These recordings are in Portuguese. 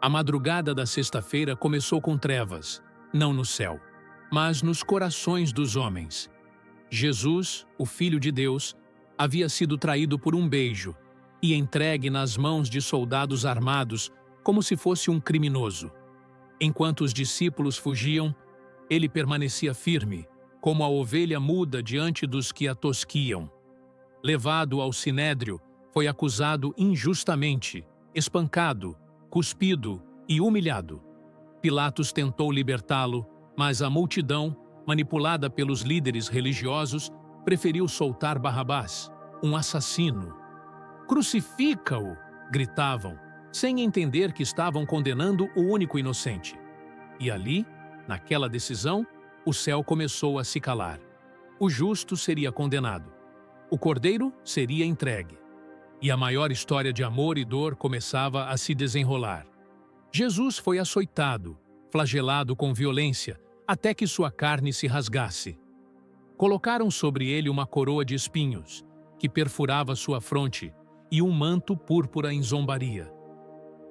A madrugada da sexta-feira começou com trevas, não no céu, mas nos corações dos homens. Jesus, o Filho de Deus, havia sido traído por um beijo e entregue nas mãos de soldados armados como se fosse um criminoso. Enquanto os discípulos fugiam, ele permanecia firme, como a ovelha muda diante dos que a tosquiam. Levado ao sinédrio, foi acusado injustamente, espancado, cuspido e humilhado. Pilatos tentou libertá-lo, mas a multidão, manipulada pelos líderes religiosos, preferiu soltar Barrabás, um assassino. "Crucifica-o!" gritavam, sem entender que estavam condenando o único inocente. E ali, naquela decisão, o céu começou a se calar. O justo seria condenado. O cordeiro seria entregue. E a maior história de amor e dor começava a se desenrolar. Jesus foi açoitado, flagelado com violência, até que sua carne se rasgasse. Colocaram sobre ele uma coroa de espinhos, que perfurava sua fronte, e um manto púrpura em zombaria.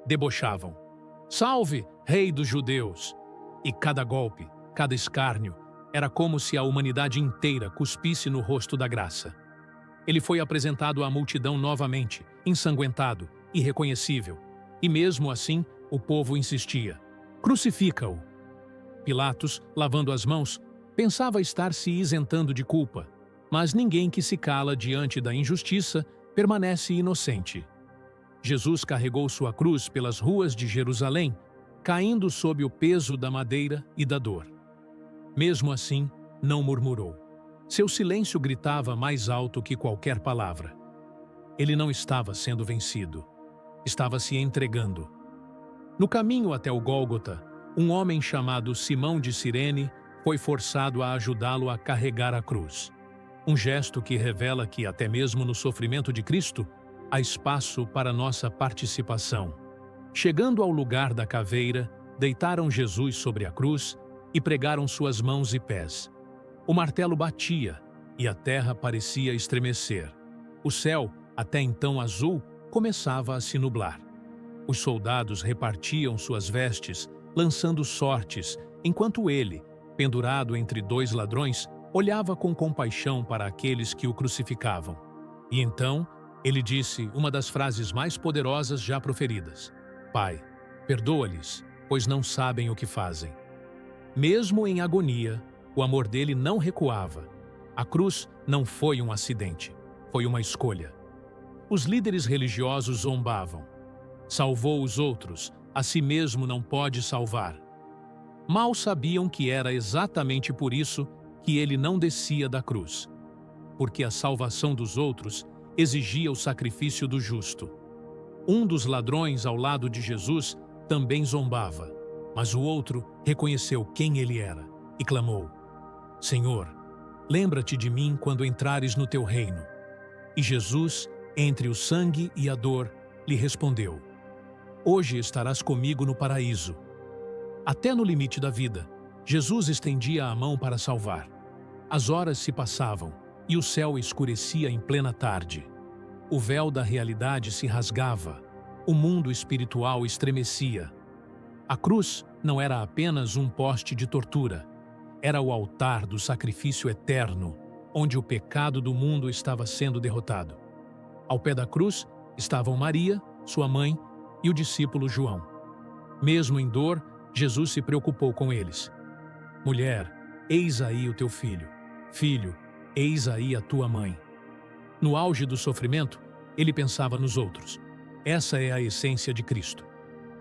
Debochavam: "Salve, Rei dos Judeus!" E cada golpe, cada escárnio, era como se a humanidade inteira cuspisse no rosto da graça. Ele foi apresentado à multidão novamente, ensanguentado, irreconhecível. E mesmo assim, o povo insistia: "Crucifica-o!" Pilatos, lavando as mãos, pensava estar se isentando de culpa, mas ninguém que se cala diante da injustiça permanece inocente. Jesus carregou sua cruz pelas ruas de Jerusalém, caindo sob o peso da madeira e da dor. Mesmo assim, não murmurou. Seu silêncio gritava mais alto que qualquer palavra. Ele não estava sendo vencido. Estava se entregando. No caminho até o Gólgota, um homem chamado Simão de Cirene foi forçado a ajudá-lo a carregar a cruz. Um gesto que revela que, até mesmo no sofrimento de Cristo, há espaço para nossa participação. Chegando ao lugar da caveira, deitaram Jesus sobre a cruz e pregaram suas mãos e pés. O martelo batia e a terra parecia estremecer. O céu, até então azul, começava a se nublar. Os soldados repartiam suas vestes, lançando sortes, enquanto ele, pendurado entre dois ladrões, olhava com compaixão para aqueles que o crucificavam. E então, ele disse uma das frases mais poderosas já proferidas: "Pai, perdoa-lhes, pois não sabem o que fazem." Mesmo em agonia, o amor dele não recuava. A cruz não foi um acidente, foi uma escolha. Os líderes religiosos zombavam. Salvou os outros, a si mesmo não pode salvar. Mal sabiam que era exatamente por isso que ele não descia da cruz. Porque a salvação dos outros exigia o sacrifício do justo. Um dos ladrões ao lado de Jesus também zombava, mas o outro reconheceu quem ele era e clamou: "Senhor, lembra-te de mim quando entrares no teu reino." E Jesus, entre o sangue e a dor, lhe respondeu: "Hoje estarás comigo no paraíso." Até no limite da vida, Jesus estendia a mão para salvar. As horas se passavam e o céu escurecia em plena tarde. O véu da realidade se rasgava, o mundo espiritual estremecia. A cruz não era apenas um poste de tortura, era o altar do sacrifício eterno, onde o pecado do mundo estava sendo derrotado. Ao pé da cruz estavam Maria, sua mãe, e o discípulo João. Mesmo em dor, Jesus se preocupou com eles. "Mulher, eis aí o teu filho. Filho, eis aí a tua mãe." No auge do sofrimento, ele pensava nos outros. Essa é a essência de Cristo.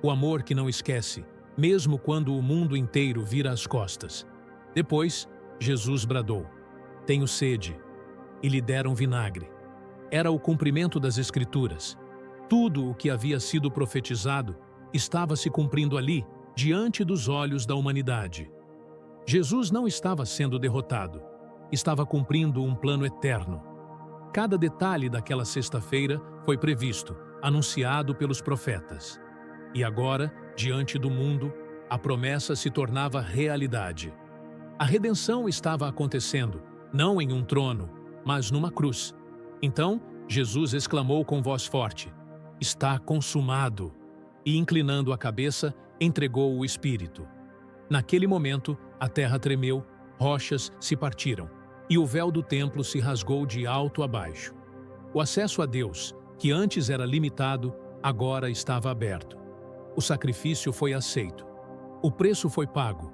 O amor que não esquece, mesmo quando o mundo inteiro vira as costas. Depois, Jesus bradou: "Tenho sede." E lhe deram vinagre. Era o cumprimento das Escrituras. Tudo o que havia sido profetizado estava se cumprindo ali, diante dos olhos da humanidade. Jesus não estava sendo derrotado. Estava cumprindo um plano eterno. Cada detalhe daquela sexta-feira foi previsto, anunciado pelos profetas. E agora, diante do mundo, a promessa se tornava realidade. A redenção estava acontecendo, não em um trono, mas numa cruz. Então, Jesus exclamou com voz forte: "Está consumado." e, inclinando a cabeça, entregou o espírito. Naquele momento, a terra tremeu, rochas se partiram, e o véu do templo se rasgou de alto a baixo. O acesso a Deus, que antes era limitado, agora estava aberto. O sacrifício foi aceito. O preço foi pago.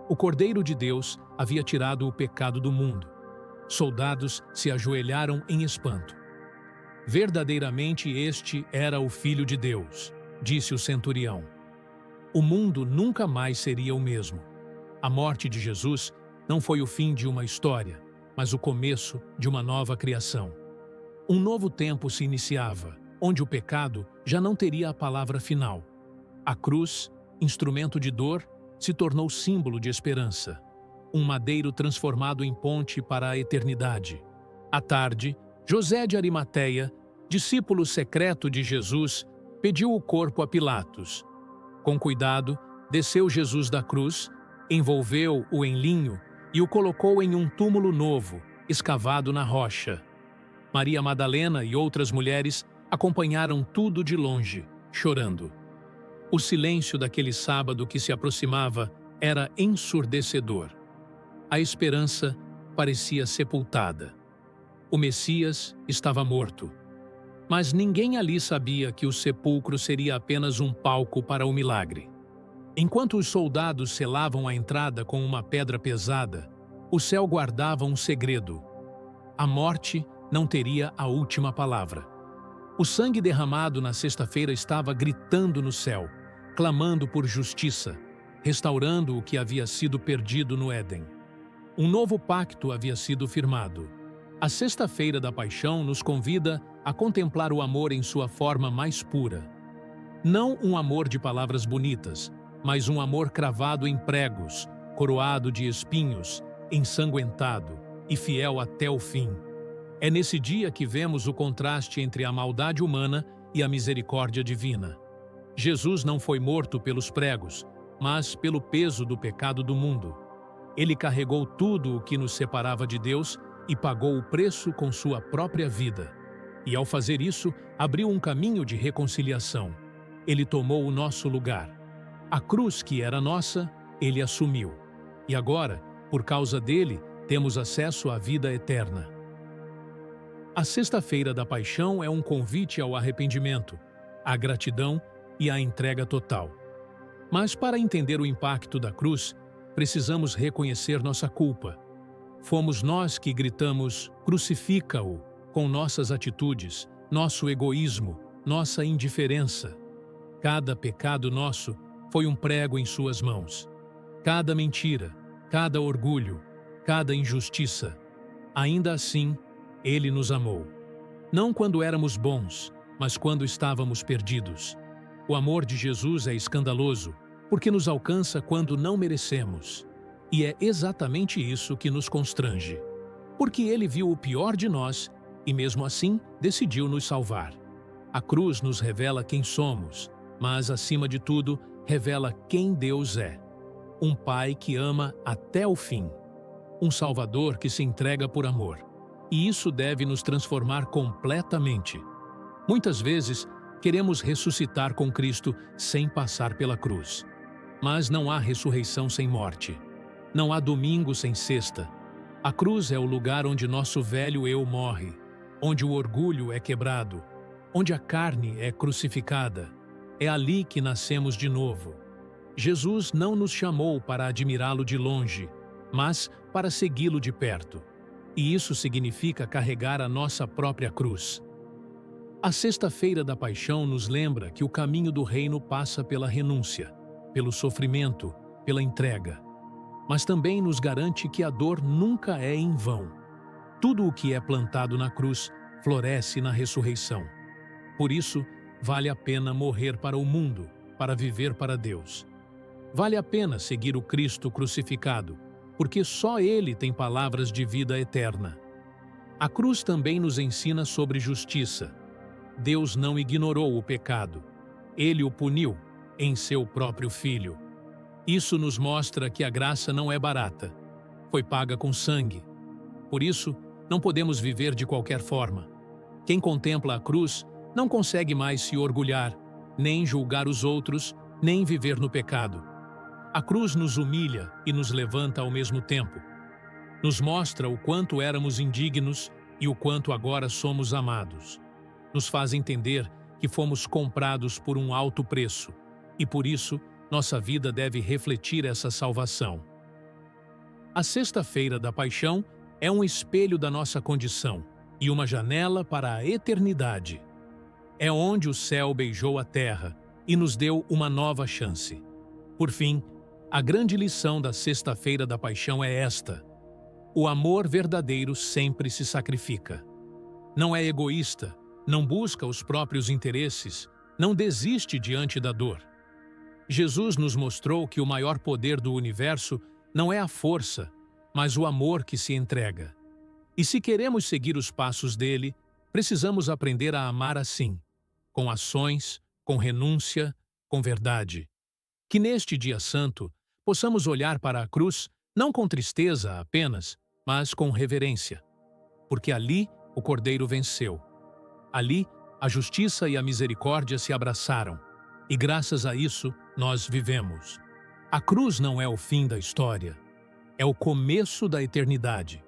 O Cordeiro de Deus havia tirado o pecado do mundo. Soldados se ajoelharam em espanto. Verdadeiramente este era o Filho de Deus, disse o centurião. O mundo nunca mais seria o mesmo. A morte de Jesus não foi o fim de uma história, mas o começo de uma nova criação. Um novo tempo se iniciava, onde o pecado já não teria a palavra final. A cruz, instrumento de dor, se tornou símbolo de esperança. Um madeiro transformado em ponte para a eternidade. À tarde, José de Arimateia, discípulo secreto de Jesus, pediu o corpo a Pilatos. Com cuidado, desceu Jesus da cruz, envolveu-o em linho e o colocou em um túmulo novo, escavado na rocha. Maria Madalena e outras mulheres acompanharam tudo de longe, chorando. O silêncio daquele sábado que se aproximava era ensurdecedor. A esperança parecia sepultada. O Messias estava morto. Mas ninguém ali sabia que o sepulcro seria apenas um palco para o milagre. Enquanto os soldados selavam a entrada com uma pedra pesada, o céu guardava um segredo. A morte não teria a última palavra. O sangue derramado na sexta-feira estava gritando no céu, clamando por justiça, restaurando o que havia sido perdido no Éden. Um novo pacto havia sido firmado. A Sexta-feira da Paixão nos convida a contemplar o amor em sua forma mais pura. Não um amor de palavras bonitas, mas um amor cravado em pregos, coroado de espinhos, ensanguentado e fiel até o fim. É nesse dia que vemos o contraste entre a maldade humana e a misericórdia divina. Jesus não foi morto pelos pregos, mas pelo peso do pecado do mundo. Ele carregou tudo o que nos separava de Deus e pagou o preço com sua própria vida. E ao fazer isso, abriu um caminho de reconciliação. Ele tomou o nosso lugar. A cruz que era nossa, ele assumiu. E agora, por causa dele, temos acesso à vida eterna. A Sexta-feira da Paixão é um convite ao arrependimento, à gratidão e à entrega total. Mas para entender o impacto da cruz, precisamos reconhecer nossa culpa. Fomos nós que gritamos, crucifica-o, com nossas atitudes, nosso egoísmo, nossa indiferença. Cada pecado nosso foi um prego em suas mãos. Cada mentira, cada orgulho, cada injustiça. Ainda assim, ele nos amou. Não quando éramos bons, mas quando estávamos perdidos. O amor de Jesus é escandaloso, porque nos alcança quando não merecemos. E é exatamente isso que nos constrange. Porque ele viu o pior de nós e, mesmo assim, decidiu nos salvar. A cruz nos revela quem somos, mas, acima de tudo, revela quem Deus é. Um Pai que ama até o fim. Um Salvador que se entrega por amor. E isso deve nos transformar completamente. Muitas vezes, queremos ressuscitar com Cristo sem passar pela cruz. Mas não há ressurreição sem morte. Não há domingo sem sexta. A cruz é o lugar onde nosso velho eu morre, onde o orgulho é quebrado, onde a carne é crucificada. É ali que nascemos de novo. Jesus não nos chamou para admirá-lo de longe, mas para segui-lo de perto. E isso significa carregar a nossa própria cruz. A Sexta-feira da Paixão nos lembra que o caminho do reino passa pela renúncia, pelo sofrimento, pela entrega. Mas também nos garante que a dor nunca é em vão. Tudo o que é plantado na cruz floresce na ressurreição. Por isso, vale a pena morrer para o mundo, para viver para Deus. Vale a pena seguir o Cristo crucificado, porque só Ele tem palavras de vida eterna. A cruz também nos ensina sobre justiça. Deus não ignorou o pecado. Ele o puniu em seu próprio Filho. Isso nos mostra que a graça não é barata. Foi paga com sangue. Por isso, não podemos viver de qualquer forma. Quem contempla a cruz não consegue mais se orgulhar, nem julgar os outros, nem viver no pecado. A cruz nos humilha e nos levanta ao mesmo tempo. Nos mostra o quanto éramos indignos e o quanto agora somos amados. Nos faz entender que fomos comprados por um alto preço e, por isso, nossa vida deve refletir essa salvação. A Sexta-feira da Paixão é um espelho da nossa condição e uma janela para a eternidade. É onde o céu beijou a terra e nos deu uma nova chance. Por fim, a grande lição da Sexta-feira da Paixão é esta: o amor verdadeiro sempre se sacrifica. Não é egoísta, não busca os próprios interesses, não desiste diante da dor. Jesus nos mostrou que o maior poder do universo não é a força, mas o amor que se entrega. E se queremos seguir os passos dele, precisamos aprender a amar assim, com ações, com renúncia, com verdade. Que neste dia santo possamos olhar para a cruz não com tristeza apenas, mas com reverência. Porque ali o Cordeiro venceu. Ali a justiça e a misericórdia se abraçaram. E graças a isso nós vivemos. A cruz não é o fim da história, é o começo da eternidade.